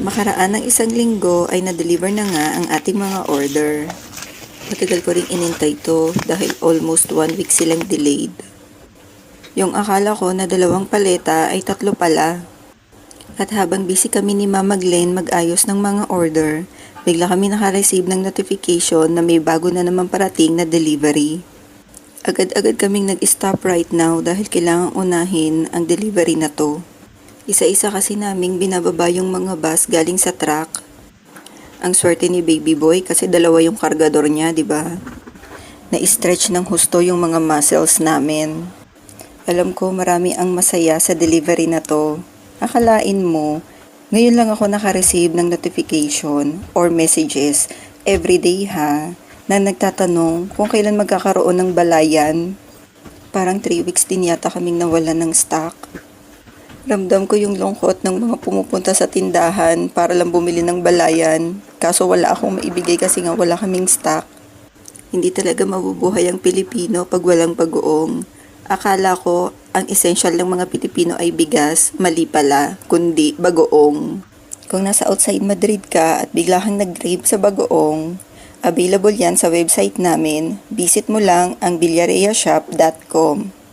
Makaraan ng isang linggo ay na-deliver na nga ang ating mga order. Matagal ko rin inintay to dahil almost 1 week silang delayed. Yung akala ko na 2 paleta ay 3 pala. At habang busy kami ni Mama Glenn mag-ayos ng mga order, bigla kami naka-receive ng notification na may bago na naman parating na delivery. Agad-agad kaming nag-stop right now dahil kailangang unahin ang delivery na to. Isa-isa kasi naming binababa yung mga bus galing sa truck. Ang swerte ni baby boy kasi 2 yung kargador niya, di ba? Na-stretch ng husto yung mga muscles namin. Alam ko marami ang masaya sa delivery na to. Akalain mo, ngayon lang ako naka-receive ng notification or messages everyday na nagtatanong kung kailan magkakaroon ng balayan. Parang 3 weeks din yata kaming nawalan ng stock. Ramdam ko yung lungkot ng mga pumupunta sa tindahan para lang bumili ng balayan. Kaso wala akong maibigay kasi nga wala kaming stock. Hindi talaga mabubuhay ang Pilipino pag walang bagoong. Akala ko ang essential ng mga Pilipino ay bigas, mali pala, kundi bagoong. Kung nasa outside Madrid ka at bigla kang nag-crave sa bagoong, available yan sa website namin. Visit mo lang ang villareashop.com.